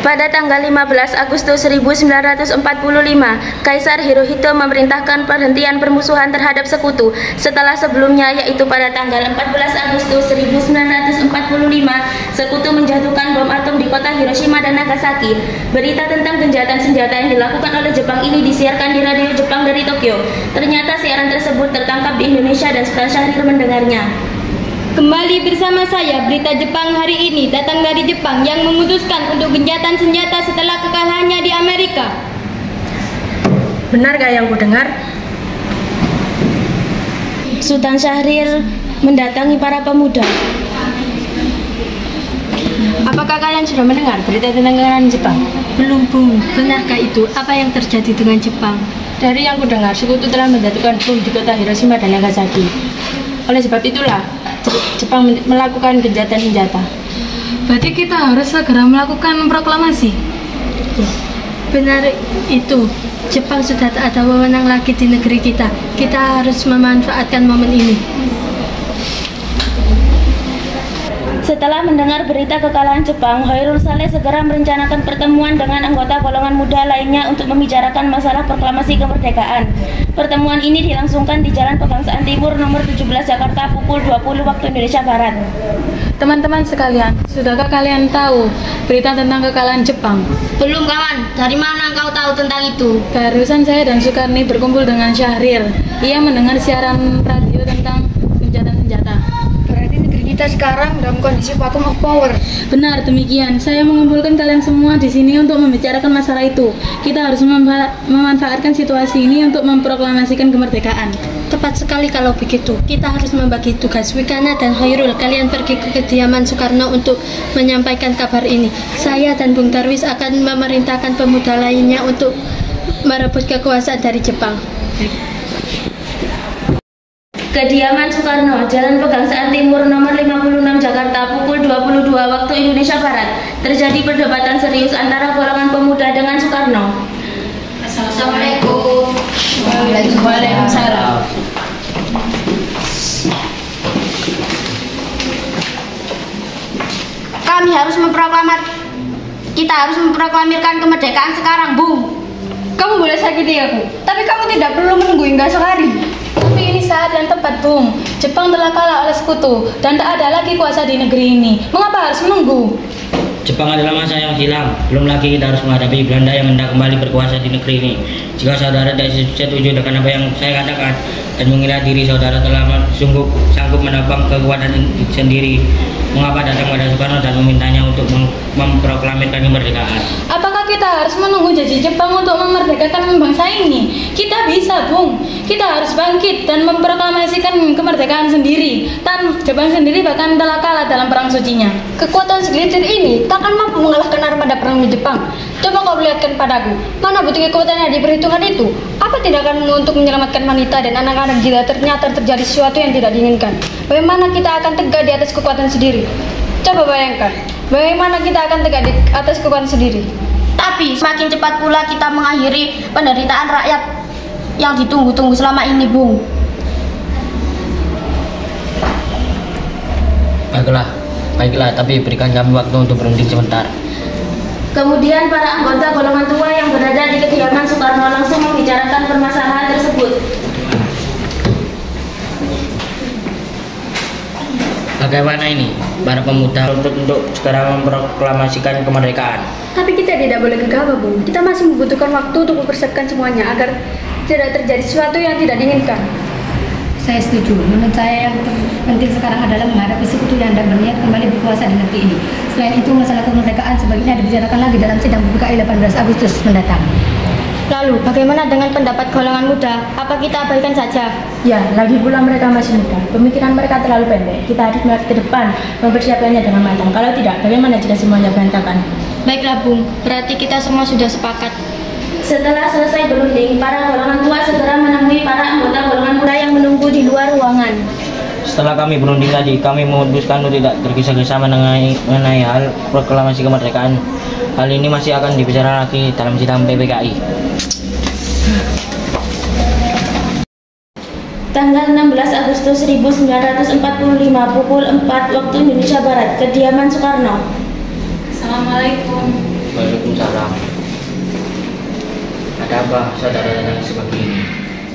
Pada tanggal 15 Agustus 1945, Kaisar Hirohito memerintahkan penghentian permusuhan terhadap sekutu. Setelah sebelumnya, yaitu pada tanggal 14 Agustus 1945, sekutu menjatuhkan bom atom di kota Hiroshima dan Nagasaki. Berita tentang gencatan senjata yang dilakukan oleh Jepang ini disiarkan di radio Jepang dari Tokyo. Ternyata siaran tersebut tertangkap di Indonesia dan Sultan Syahrir mendengarnya. Kembali bersama saya, berita Jepang hari ini datang dari Jepang yang memutuskan untuk gencatan senjata setelah kekalahannya di Amerika. Benar gak yang ku dengar? Sultan Syahrir mendatangi para pemuda. Apakah kalian sudah mendengar berita tentang kekalahan Jepang? Belum, Bung. Benarkah itu? Apa yang terjadi dengan Jepang? Dari yang ku dengar, sekutu telah menjatuhkan bom di kota Hiroshima dan Nagasaki. Oleh sebab itulah, Jepang melakukan gencatan senjata. Berarti kita harus segera melakukan proklamasi. Benar itu. Jepang sudah tak ada wewenang lagi di negeri kita. Kita harus memanfaatkan momen ini. Setelah mendengar berita kekalahan Jepang, Hoirul Saleh segera merencanakan pertemuan dengan anggota golongan muda lainnya untuk membicarakan masalah proklamasi kemerdekaan. Pertemuan ini dilangsungkan di Jalan Pegangsaan Timur nomor 17 Jakarta pukul 20 waktu Indonesia Barat. Teman-teman sekalian, sudahkah kalian tahu berita tentang kekalahan Jepang? Belum, kawan. Dari mana kau tahu tentang itu? Barusan saya dan Sukarni berkumpul dengan Syahrir. Ia mendengar siaran radio tentang gencatan senjata. Berarti negeri kita sekarang dalam kondisi vacuum of power. Benar demikian. Saya mengumpulkan kalian semua di sini untuk membicarakan masalah itu. Kita harus memanfaatkan situasi ini untuk memproklamasikan kemerdekaan. Tepat sekali kalau begitu. Kita harus membagi tugas. Wikana dan Hoirul, kalian pergi ke kediaman Soekarno untuk menyampaikan kabar ini. Saya dan Bung Darwis akan memerintahkan pemuda lainnya untuk merebut kekuasaan dari Jepang. Kediaman Soekarno, Jalan Pegangsaan Timur nomor 56 Jakarta pukul 22 waktu Indonesia Barat. Terjadi perdebatan serius antara golongan pemuda dengan Soekarno. Assalamualaikum. Waalaikumsalam. Kita harus memproklamirkan kemerdekaan sekarang, Bung. Kamu boleh sakiti aku, tapi kamu tidak perlu menunggu hingga esok hari. Tapi ini saat yang tepat, Bung. Jepang telah kalah oleh sekutu dan tak ada lagi kuasa di negeri ini. Mengapa harus menunggu? Jepang adalah masa yang silam. Belum lagi kita harus menghadapi Belanda yang hendak kembali berkuasa di negeri ini. Jika saudara tidak setuju dengan apa yang saya katakan dan mengira diri saudara telah sanggup menopang kekuatan sendiri, mengapa datang pada Soekarno dan memintanya untuk memproklamirkan kemerdekaan? Apakah kita harus menunggu janji Jepang untuk memerdekakan bangsa ini? Kita bisa, Bung. Kita harus bangkit dan memproklamasikan kemerdekaan sendiri. Dan Jepang sendiri bahkan telah kalah dalam perang sucinya. Kekuatan segelintir ini takkan mampu mengalahkan armada perang di Jepang. Coba kau lihatkan padaku, mana bukti kekuatan yang diperhitungkan itu? Apa tindakan untuk menyelamatkan wanita dan anak-anak jika ternyata terjadi sesuatu yang tidak diinginkan? Bagaimana kita akan tegak di atas kekuatan sendiri? Coba bayangkan, bagaimana kita akan tegak di atas kekuatan sendiri? Tapi semakin cepat pula kita mengakhiri penderitaan rakyat yang ditunggu-tunggu selama ini, Bung. Baiklah, tapi berikan kami waktu untuk berhenti sebentar. Kemudian para anggota golongan tua yang berada di kediaman Soekarno langsung membicarakan permasalahan tersebut. Bagaimana ini, para pemuda untuk segera memproklamasikan kemerdekaan? Tapi kita tidak boleh gegabah, Bung. Kita masih membutuhkan waktu untuk mempersiapkan semuanya agar tidak terjadi sesuatu yang tidak diinginkan. Saya setuju. Menurut saya yang penting sekarang adalah menghadapi sekutu yang hendak berniat kembali berkuasa di negeri ini. Selain itu, masalah kemerdekaan sebaiknya dibicarakan lagi dalam sidang PKI 18 Agustus mendatang. Lalu, bagaimana dengan pendapat golongan muda? Apa kita abaikan saja? Ya, lagi pula mereka masih muda. Pemikiran mereka terlalu pendek. Kita harus melihat ke depan, mempersiapkannya dengan matang. Kalau tidak, bagaimana jika semuanya berantakan? Baiklah, Bung. Berarti kita semua sudah sepakat. Setelah selesai berunding, para golongan tua segera menemui para anggota golongan muda yang menunggu di luar ruangan. Setelah kami berunding tadi, kami memutuskan untuk tidak tergesa-gesa mengenai hal proklamasi kemerdekaan. Hal ini masih akan dibicarakan lagi dalam sidang PPKI. Tanggal 16 Agustus 1945 pukul 4 waktu Indonesia Barat, kediaman Soekarno. Assalamualaikum. Waalaikumsalam. Ada apa saudara datang sepagi ini?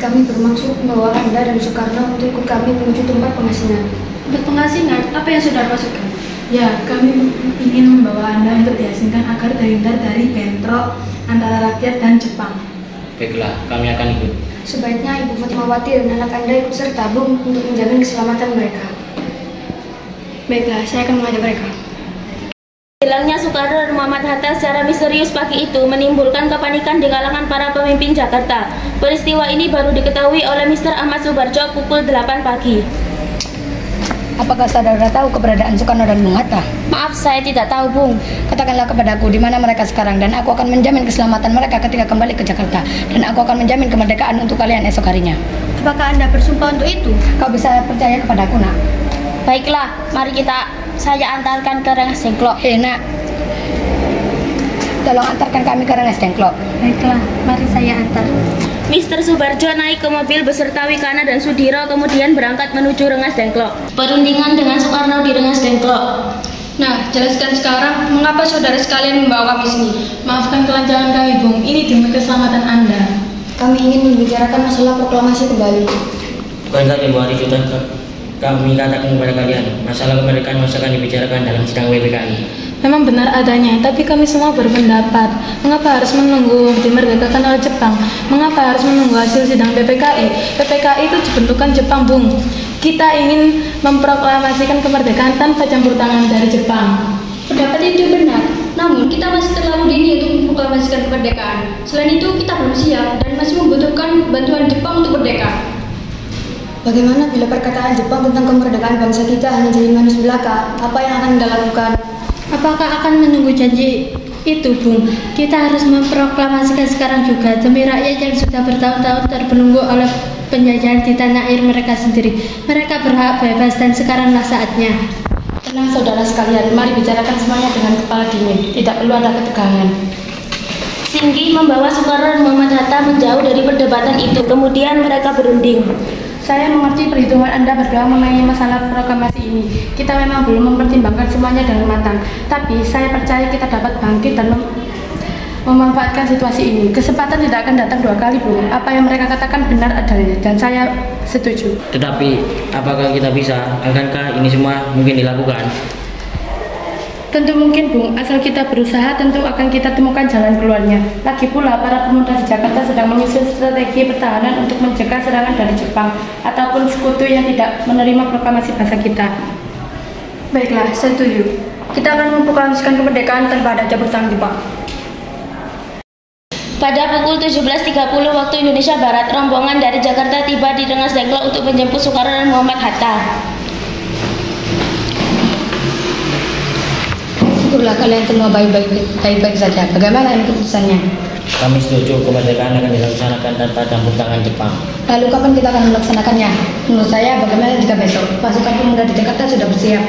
Kami bermaksud membawa Anda dan Soekarno untuk ikut kami menuju tempat pengasingan. Tempat pengasingan? Apa yang saudara maksudkan? Ya, kami ingin membawa Anda untuk diasingkan agar terhindar dari bentrok antara rakyat dan Jepang. Baiklah, kami akan ikut. Sebaiknya Ibu Fatmawati dan anak Anda ikut serta, Bung, untuk menjamin keselamatan mereka. Baiklah, saya akan mengajak mereka. Hilangnya Soekarno dan Muhammad Hatta secara misterius pagi itu menimbulkan kepanikan di kalangan para pemimpin Jakarta. Peristiwa ini baru diketahui oleh Mr. Ahmad Subarjo pukul 8 pagi. Apakah saudara tahu keberadaan Soekarno dan Bung Hatta? Maaf, saya tidak tahu, Bung. Katakanlah kepadaku di mana mereka sekarang dan aku akan menjamin keselamatan mereka ketika kembali ke Jakarta, dan aku akan menjamin kemerdekaan untuk kalian esok harinya. Apakah Anda bersumpah untuk itu? Kau bisa percaya kepadaku, Nak. Baiklah, mari saya antarkan ke Rengas Dengklok. Nak, tolong antarkan kami ke Rengas Dengklok. Baiklah, mari saya antar. Mr. Subarjo naik ke mobil beserta Wikana dan Sudiro kemudian berangkat menuju Rengas Dengklok. Perundingan dengan Soekarno di Rengas Dengklok. Nah, jelaskan sekarang mengapa saudara sekalian membawa kami sini. Maafkan kelancaran kami, Bung. Ini demi keselamatan Anda. Kami ingin membicarakan masalah proklamasi kembali. Bukankah tempoh hari sudah kami katakan kepada kalian, masalah kemerdekaan masih akan dibicarakan dalam sidang WPKI. Memang benar adanya, tapi kami semua berpendapat, mengapa harus menunggu dimerdekakan oleh Jepang? Mengapa harus menunggu hasil sidang PPKI? PPKI itu dibentukkan Jepang, Bung. Kita ingin memproklamasikan kemerdekaan tanpa campur tangan dari Jepang. Pendapat itu benar, namun kita masih terlalu dini untuk memproklamasikan kemerdekaan. Selain itu, kita belum siap dan masih membutuhkan bantuan Jepang untuk merdeka. Bagaimana bila perkataan Jepang tentang kemerdekaan bangsa kita hanya jadi manis belaka? Apa yang akan Anda lakukan? Apakah akan menunggu janji itu, Bung? Kita harus memproklamasikan sekarang juga demi rakyat yang sudah bertahun-tahun terbelenggu oleh penjajahan di tanah air mereka sendiri. Mereka berhak bebas dan sekaranglah saatnya. Tenang saudara sekalian, mari bicarakan semuanya dengan kepala dingin. Tidak perlu ada ketegangan. Singgi membawa Soekarno dan Muhammad Hatta menjauh dari perdebatan itu. Kemudian mereka berunding. Saya mengerti perhitungan Anda berdua mengenai masalah proklamasi ini. Kita memang belum mempertimbangkan semuanya dengan matang, tapi saya percaya kita dapat bangkit dan memanfaatkan situasi ini. Kesempatan tidak akan datang dua kali, Bung. Apa yang mereka katakan benar adanya, dan saya setuju. Tetapi, apakah kita bisa? Akankah ini semua mungkin dilakukan? Tentu mungkin, Bung. Asal kita berusaha, tentu akan kita temukan jalan keluarnya. Lagi pula, para pemuda di Jakarta sedang menyusun strategi pertahanan untuk mencegah serangan dari Jepang ataupun sekutu yang tidak menerima proklamasi bangsa kita. Baiklah, saya setuju. Kita akan memproklamasikan kemerdekaan tanpa ada campur tangan Jepang. Pada pukul 17.30 waktu Indonesia Barat, rombongan dari Jakarta tiba di Rengas Dengklok untuk menjemput Soekarno dan Muhammad Hatta. Syukurlah kalian semua baik-baik saja. Bagaimana ini keputusannya? Kami setuju kemerdekaan akan dilaksanakan tanpa campur tangan Jepang. Lalu kapan kita akan melaksanakannya? Menurut saya, bagaimana jika besok pasukan pemuda di Jakarta sudah bersiap?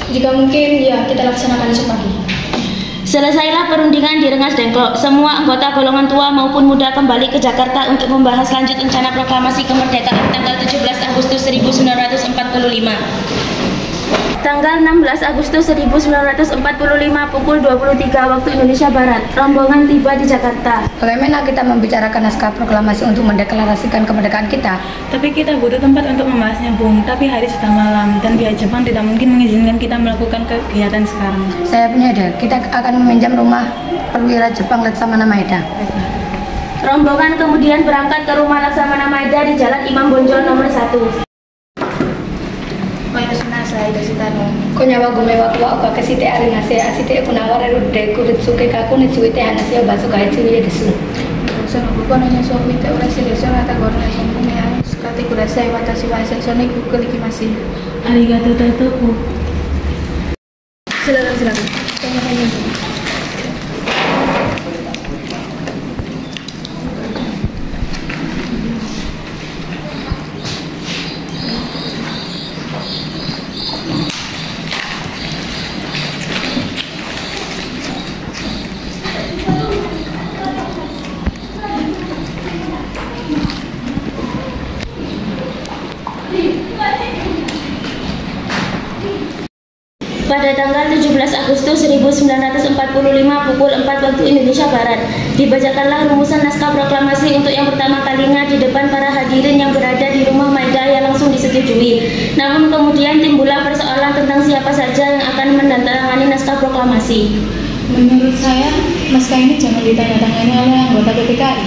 Jika mungkin, ya kita laksanakan esok pagi. Selesailah perundingan di Rengas Dengklok. Semua anggota golongan tua maupun muda kembali ke Jakarta untuk membahas lanjut rencana proklamasi kemerdekaan tanggal 17 Agustus 1945. Tanggal 16 Agustus 1945 pukul 23 waktu Indonesia Barat, rombongan tiba di Jakarta. Bagaimana kita membicarakan naskah proklamasi untuk mendeklarasikan kemerdekaan kita? Tapi kita butuh tempat untuk membahasnya, Bung. Tapi hari sudah malam dan pihak Jepang tidak mungkin mengizinkan kita melakukan kegiatan sekarang. Saya punya ide. Kita akan meminjam rumah perwira Jepang Laksamana Maeda. Rombongan kemudian berangkat ke rumah Laksamana Maeda di Jalan Imam Bonjol nomor 1. Ko nyawa gumewa kuwa oka kesite ari nase asite kunawar erude kurit suke kaku ne cuite hanase baso gae cuye desu. Sono bukono nya so mite ora seleso ata gorna sono me an skate kudasai watashi wa sensone Google ikimasu. Arigato tatoku. Silakan. Tanya-tanya. Pada tanggal 17 Agustus 1945 pukul 4 waktu Indonesia Barat. Dibacakanlah rumusan naskah proklamasi untuk yang pertama kalinya di depan para hadirin yang berada di rumah Maida yang langsung disetujui. Namun kemudian timbullah persoalan tentang siapa saja yang akan menandatangani naskah proklamasi. Menurut saya, naskah ini jangan ditandatangani oleh anggota PPKI.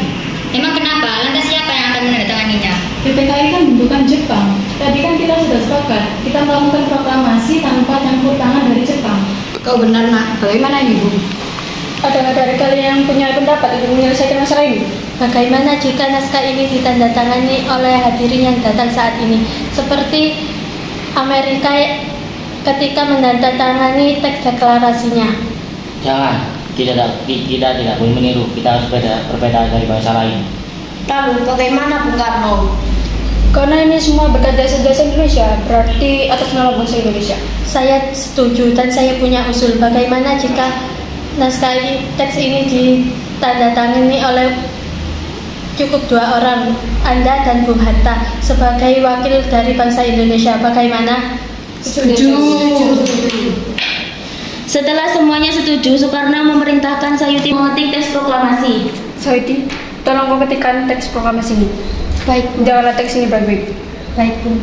Emang kenapa? Lantas siapa yang akan menandatanganinya? PPKI kan bentukan Jepang. Tadi kan kita sudah sepakat, kita melakukan proklamasi tanpa campur tangan dari Jepang. Kau benar, Nak. Bagaimana ini, Bu? Adakah dari kalian yang punya pendapat untuk menyelesaikan masalah ini? Bagaimana jika naskah ini ditandatangani oleh hadirin yang datang saat ini? Seperti Amerika ketika menandatangani teks deklarasinya. Jangan, kita tidak boleh meniru. Kita harus berbeda dari bangsa lain. Lalu bagaimana Bung Karno? Karena ini semua berkat jasa-jasa Indonesia, berarti atas nama bangsa Indonesia. Saya setuju dan saya punya usul. Bagaimana jika naskah teks ini ditandatangani oleh cukup 2 orang, Anda dan Bung Hatta, sebagai wakil dari bangsa Indonesia. Bagaimana? Setuju. Setelah semuanya setuju, Soekarno memerintahkan Sayuti mengetik teks proklamasi. Sayuti, tolong kau ketikkan teks proklamasi ini. Baik, Bu. Jawablah teks ini baik-baik. Baik, Bu.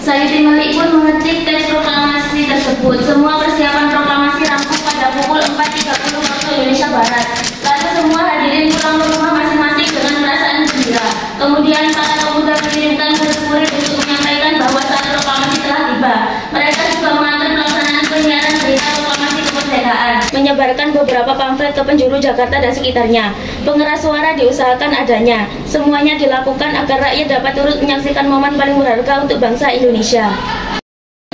Sayuti Melik pun mengetik teks proklamasi tersebut. Semua persiapan proklamasi rampung pada pukul 4.30 waktu Indonesia Barat. Lalu semua hadirin pulang ke rumah masing-masing dengan perasaan gembira. Kemudian para pemuda dikirimkan murid-murid untuk menyampaikan bahwa saat proklamasi telah tiba. Mereka juga mengatur pelaksanaan penyiaran berita proklamasi kemerdekaan, menyebarkan beberapa pamflet ke penjuru Jakarta dan sekitarnya. Pengeras suara diusahakan adanya. Semuanya dilakukan agar rakyat dapat turut menyaksikan momen paling berharga untuk bangsa Indonesia.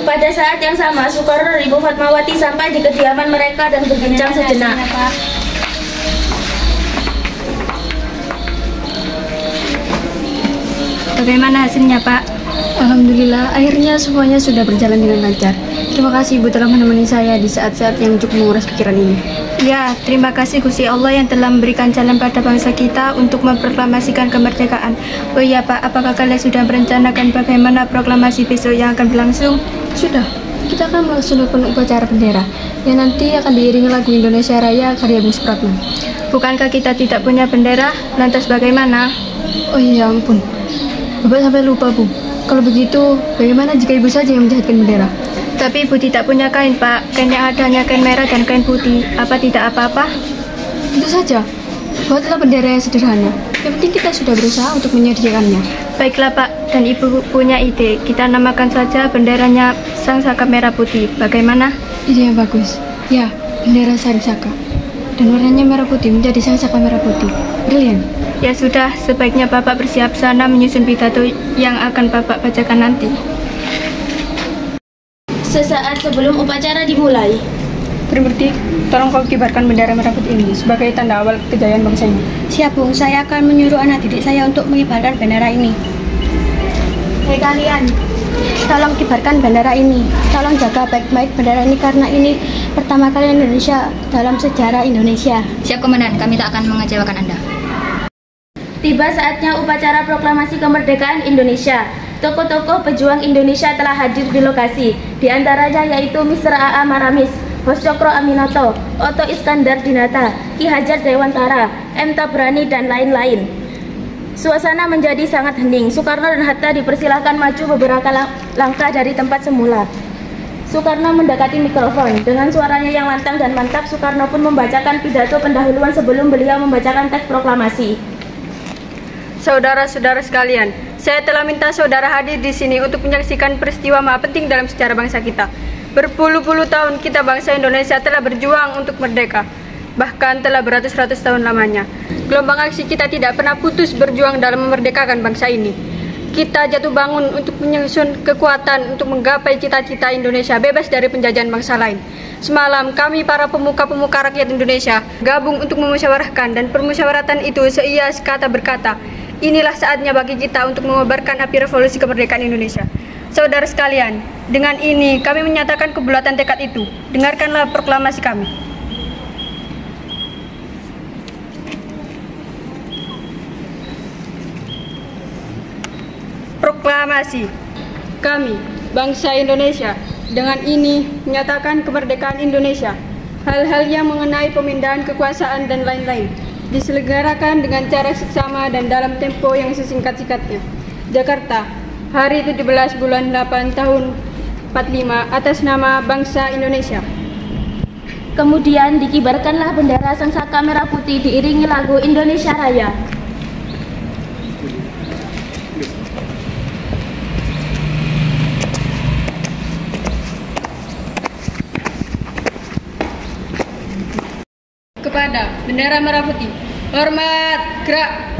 Pada saat yang sama, Soekarno dan Ibu Fatmawati sampai di kediaman mereka dan berbincang sejenak. Bagaimana hasilnya, Pak? Alhamdulillah, akhirnya semuanya sudah berjalan dengan lancar. Terima kasih Ibu telah menemani saya di saat-saat yang cukup menguras pikiran ini. Ya, terima kasih Gusti Allah yang telah memberikan jalan pada bangsa kita untuk memproklamasikan kemerdekaan. Oh iya Pak, apakah kalian sudah merencanakan bagaimana proklamasi besok yang akan berlangsung? Sudah, kita akan melaksanakan upacara bendera yang nanti akan diiringi lagu Indonesia Raya karya Bung Supratman. Bukankah kita tidak punya bendera? Lantas bagaimana? Oh iya ampun, Bapak sampai lupa Bu. Kalau begitu, bagaimana jika Ibu saja yang menjahitkan bendera? Tapi Ibu tidak punya kain, Pak. Kain yang ada hanya kain merah dan kain putih. Apa tidak apa-apa? Tentu saja. Buatlah bendera yang sederhana. Yang penting kita sudah berusaha untuk menyediakannya. Baiklah, Pak. Dan Ibu punya ide. Kita namakan saja benderanya Sang Saka Merah Putih. Bagaimana? Ide yang bagus. Ya, bendera Sang Saka. Dan warnanya merah putih menjadi Sang Saka Merah Putih. Brilian. Ya sudah, sebaiknya Bapak bersiap sana menyusun pidato yang akan Bapak bacakan nanti. Sesaat sebelum upacara dimulai. Trimurti, tolong kau kibarkan bendera merah putih ini sebagai tanda awal kejayaan bangsa ini. Siap, Bung. Saya akan menyuruh anak didik saya untuk mengibarkan bendera ini. Hei kalian, tolong kibarkan bendera ini. Tolong jaga baik-baik bendera ini karena ini pertama kali Indonesia dalam sejarah Indonesia. Siap Komandan, kami tak akan mengecewakan Anda. Tiba saatnya upacara proklamasi kemerdekaan Indonesia. Tokoh-tokoh pejuang Indonesia telah hadir di lokasi. Di antaranya yaitu Mr. A.A. Maramis, Hos Cokro Aminoto, Oto Iskandar Dinata, Ki Hajar Dewantara, M. Tabrani, dan lain-lain. Suasana menjadi sangat hening. Soekarno dan Hatta dipersilahkan maju beberapa langkah dari tempat semula. Soekarno mendekati mikrofon. Dengan suaranya yang lantang dan mantap, Soekarno pun membacakan pidato pendahuluan sebelum beliau membacakan teks proklamasi. Saudara-saudara sekalian, saya telah minta saudara hadir di sini untuk menyaksikan peristiwa maha penting dalam sejarah bangsa kita. Berpuluh-puluh tahun kita bangsa Indonesia telah berjuang untuk merdeka, bahkan telah beratus-ratus tahun lamanya. Gelombang aksi kita tidak pernah putus berjuang dalam memerdekakan bangsa ini. Kita jatuh bangun untuk menyusun kekuatan untuk menggapai cita-cita Indonesia bebas dari penjajahan bangsa lain. Semalam kami para pemuka-pemuka rakyat Indonesia gabung untuk memusyawarahkan, dan permusyawaratan itu seia sekata berkata, inilah saatnya bagi kita untuk mengobarkan api revolusi kemerdekaan Indonesia. Saudara sekalian, dengan ini kami menyatakan kebulatan tekad itu. Dengarkanlah proklamasi kami. Proklamasi. Kami, bangsa Indonesia, Dengan ini menyatakan kemerdekaan Indonesia. Hal-hal yang mengenai pemindahan kekuasaan dan lain-lain diselenggarakan dengan cara seksama dan dalam tempo yang sesingkat-singkatnya. Jakarta, hari 17 bulan 8 tahun 45 atas nama bangsa Indonesia. Kemudian dikibarkanlah bendera sangsaka merah putih diiringi lagu Indonesia Raya. Kepada bendera merah putih, hormat, gerak.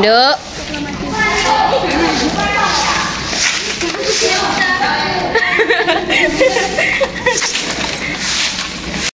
Duk.